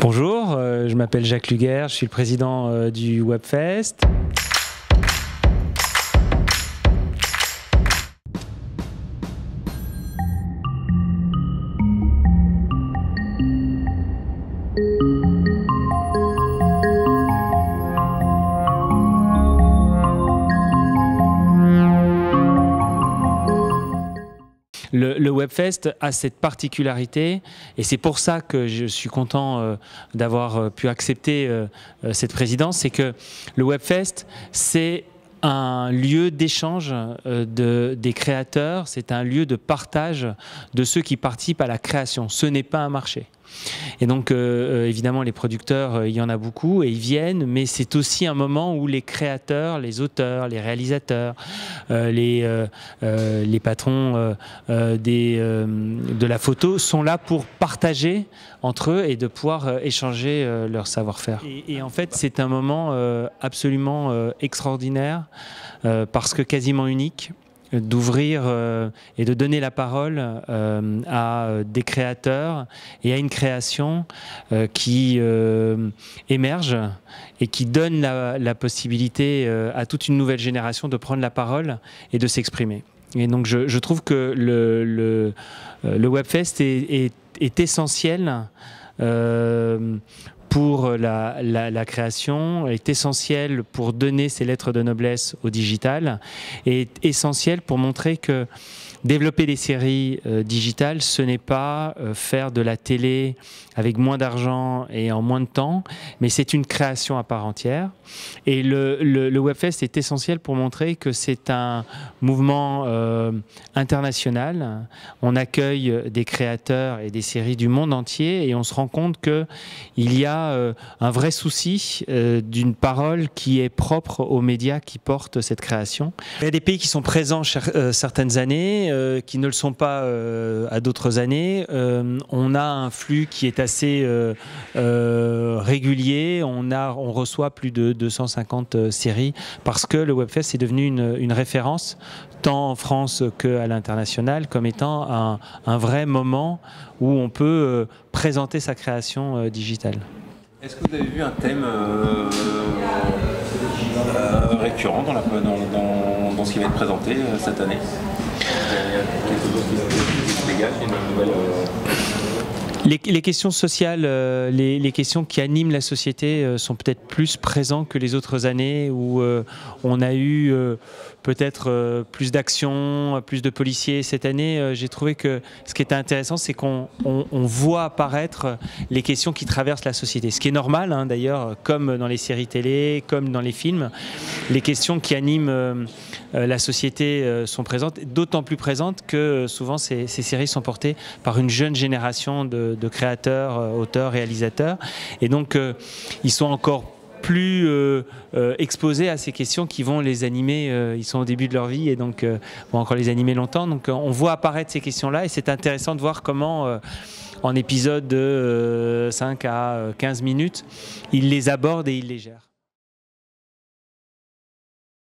Bonjour, je m'appelle Jacques Luguer, je suis le président du Webfest. Le Webfest a cette particularité et c'est pour ça que je suis content d'avoir pu accepter cette présidence, c'est que le Webfest, c'est un lieu d'échange des créateurs, c'est un lieu de partage de ceux qui participent à la création. Ce n'est pas un marché. Et donc évidemment les producteurs, il y en a beaucoup et ils viennent, mais c'est aussi un moment où les créateurs, les auteurs, les réalisateurs, les patrons de la photo sont là pour partager entre eux et de pouvoir échanger leur savoir-faire. Et en fait c'est un moment absolument extraordinaire parce que quasiment unique, d'ouvrir et de donner la parole à des créateurs et à une création qui émerge et qui donne la possibilité à toute une nouvelle génération de prendre la parole et de s'exprimer. Et donc je trouve que le Webfest est essentiel pour la création, est essentiel pour donner ses lettres de noblesse au digital, et est essentiel pour montrer que développer des séries digitales, ce n'est pas faire de la télé avec moins d'argent et en moins de temps, mais c'est une création à part entière. Et le Webfest est essentiel pour montrer que c'est un mouvement international. On accueille des créateurs et des séries du monde entier et on se rend compte qu'il y a un vrai souci d'une parole qui est propre aux médias qui portent cette création. Il y a des pays qui sont présents certaines années, qui ne le sont pas à d'autres années. On a un flux qui est assez régulier. On reçoit plus de 250 séries parce que le Webfest est devenu une référence tant en France qu'à l'international comme étant un vrai moment où on peut présenter sa création digitale. Est-ce que vous avez vu un thème récurrent dans ce qui va être présenté cette année? Quelque chose qui se dégage, une nouvelle... Les questions sociales, les questions qui animent la société sont peut-être plus présentes que les autres années où on a eu peut-être plus d'actions, plus de policiers. Cette année, j'ai trouvé que ce qui était intéressant, c'est qu'on voit apparaître les questions qui traversent la société. Ce qui est normal, hein, d'ailleurs, comme dans les séries télé, comme dans les films. Les questions qui animent la société sont présentes, d'autant plus présentes que souvent ces séries sont portées par une jeune génération de créateurs, auteurs, réalisateurs. Et donc, ils sont encore plus exposés à ces questions qui vont les animer, ils sont au début de leur vie et donc vont encore les animer longtemps. Donc on voit apparaître ces questions-là et c'est intéressant de voir comment en épisode de 5 à 15 minutes, ils les abordent et ils les gèrent.